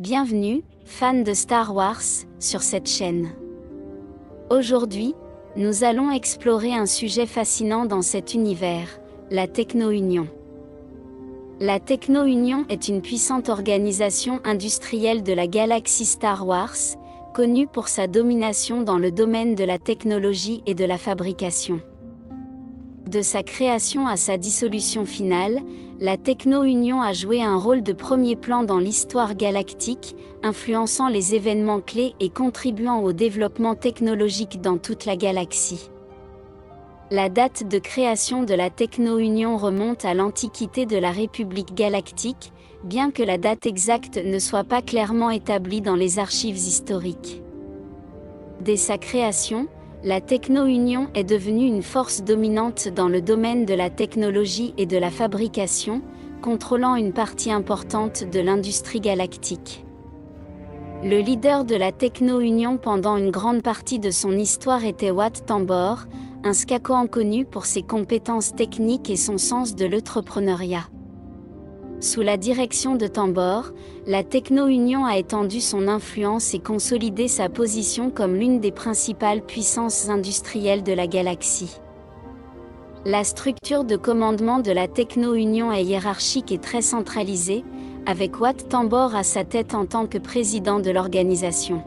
Bienvenue, fans de Star Wars, sur cette chaîne. Aujourd'hui, nous allons explorer un sujet fascinant dans cet univers, la Techno-Union. La Techno-Union est une puissante organisation industrielle de la galaxie Star Wars, connue pour sa domination dans le domaine de la technologie et de la fabrication. De sa création à sa dissolution finale, la Techno-Union a joué un rôle de premier plan dans l'histoire galactique, influençant les événements clés et contribuant au développement technologique dans toute la galaxie. La date de création de la Techno-Union remonte à l'Antiquité de la République galactique, bien que la date exacte ne soit pas clairement établie dans les archives historiques. Dès sa création, la Techno-Union est devenue une force dominante dans le domaine de la technologie et de la fabrication, contrôlant une partie importante de l'industrie galactique. Le leader de la Techno-Union pendant une grande partie de son histoire était Wat Tambor, un Skakoan connu pour ses compétences techniques et son sens de l'entrepreneuriat. Sous la direction de Tambor, la Techno-Union a étendu son influence et consolidé sa position comme l'une des principales puissances industrielles de la galaxie. La structure de commandement de la Techno-Union est hiérarchique et très centralisée, avec Wat Tambor à sa tête en tant que président de l'organisation.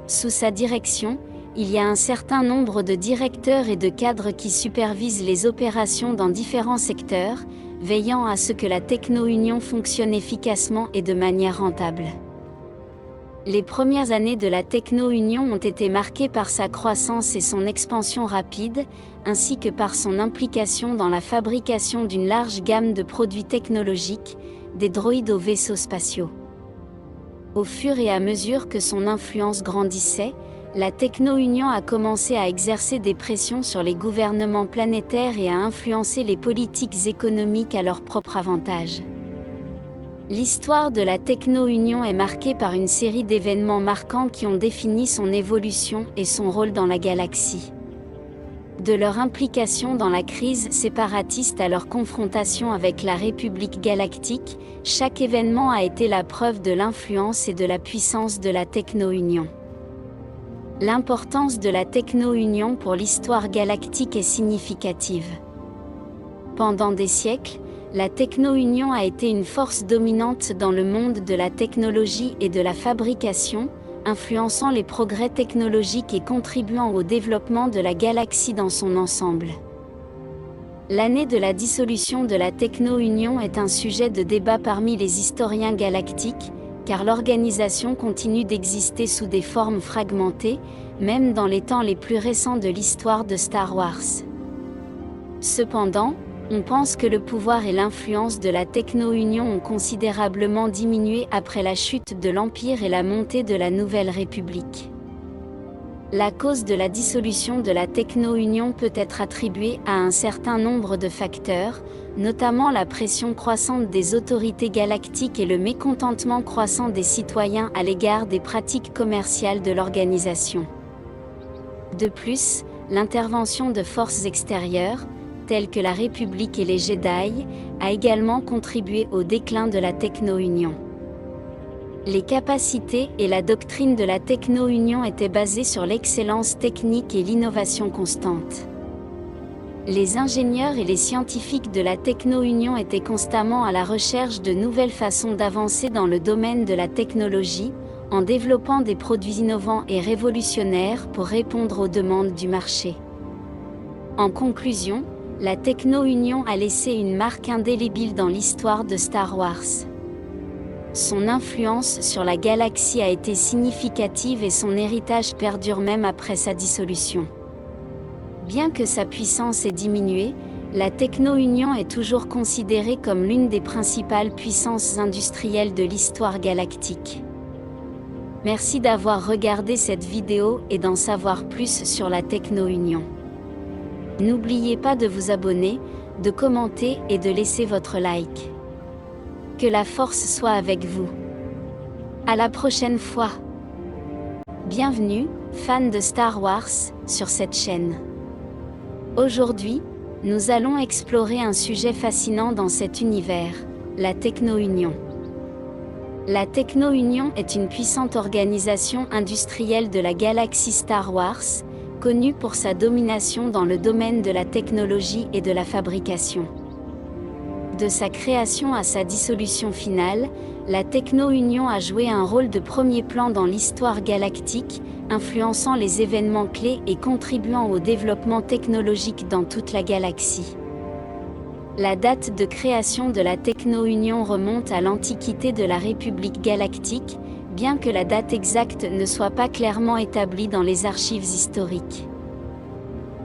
Sous sa direction, il y a un certain nombre de directeurs et de cadres qui supervisent les opérations dans différents secteurs, veillant à ce que la Techno-Union fonctionne efficacement et de manière rentable. Les premières années de la Techno-Union ont été marquées par sa croissance et son expansion rapide, ainsi que par son implication dans la fabrication d'une large gamme de produits technologiques, des droïdes aux vaisseaux spatiaux. Au fur et à mesure que son influence grandissait, la Techno-Union a commencé à exercer des pressions sur les gouvernements planétaires et à influencer les politiques économiques à leur propre avantage. L'histoire de la Techno-Union est marquée par une série d'événements marquants qui ont défini son évolution et son rôle dans la galaxie. De leur implication dans la crise séparatiste à leur confrontation avec la République galactique, chaque événement a été la preuve de l'influence et de la puissance de la Techno-Union. L'importance de la Techno-Union pour l'histoire galactique est significative. Pendant des siècles, la Techno-Union a été une force dominante dans le monde de la technologie et de la fabrication, influençant les progrès technologiques et contribuant au développement de la galaxie dans son ensemble. L'année de la dissolution de la Techno-Union est un sujet de débat parmi les historiens galactiques, car l'organisation continue d'exister sous des formes fragmentées, même dans les temps les plus récents de l'histoire de Star Wars. Cependant, on pense que le pouvoir et l'influence de la Techno-Union ont considérablement diminué après la chute de l'Empire et la montée de la Nouvelle République. La cause de la dissolution de la Techno-Union peut être attribuée à un certain nombre de facteurs, notamment la pression croissante des autorités galactiques et le mécontentement croissant des citoyens à l'égard des pratiques commerciales de l'organisation. De plus, l'intervention de forces extérieures, telles que la République et les Jedi, a également contribué au déclin de la Techno-Union. Les capacités et la doctrine de la Techno-Union étaient basées sur l'excellence technique et l'innovation constante. Les ingénieurs et les scientifiques de la Techno-Union étaient constamment à la recherche de nouvelles façons d'avancer dans le domaine de la technologie, en développant des produits innovants et révolutionnaires pour répondre aux demandes du marché. En conclusion, la Techno-Union a laissé une marque indélébile dans l'histoire de Star Wars. Son influence sur la galaxie a été significative et son héritage perdure même après sa dissolution. Bien que sa puissance ait diminué, la Techno-Union est toujours considérée comme l'une des principales puissances industrielles de l'histoire galactique. Merci d'avoir regardé cette vidéo et d'en savoir plus sur la Techno-Union. N'oubliez pas de vous abonner, de commenter et de laisser votre like. Que la force soit avec vous. À la prochaine fois. Bienvenue, fans de Star Wars, sur cette chaîne. Aujourd'hui, nous allons explorer un sujet fascinant dans cet univers, la Techno-Union. La Techno-Union est une puissante organisation industrielle de la galaxie Star Wars, connue pour sa domination dans le domaine de la technologie et de la fabrication. De sa création à sa dissolution finale, la Techno-Union a joué un rôle de premier plan dans l'histoire galactique, influençant les événements clés et contribuant au développement technologique dans toute la galaxie. La date de création de la Techno-Union remonte à l'Antiquité de la République galactique, bien que la date exacte ne soit pas clairement établie dans les archives historiques.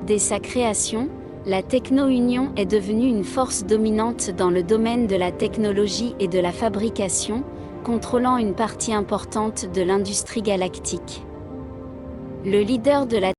Dès sa création, la Techno-Union est devenue une force dominante dans le domaine de la technologie et de la fabrication, contrôlant une partie importante de l'industrie galactique. Le leader de la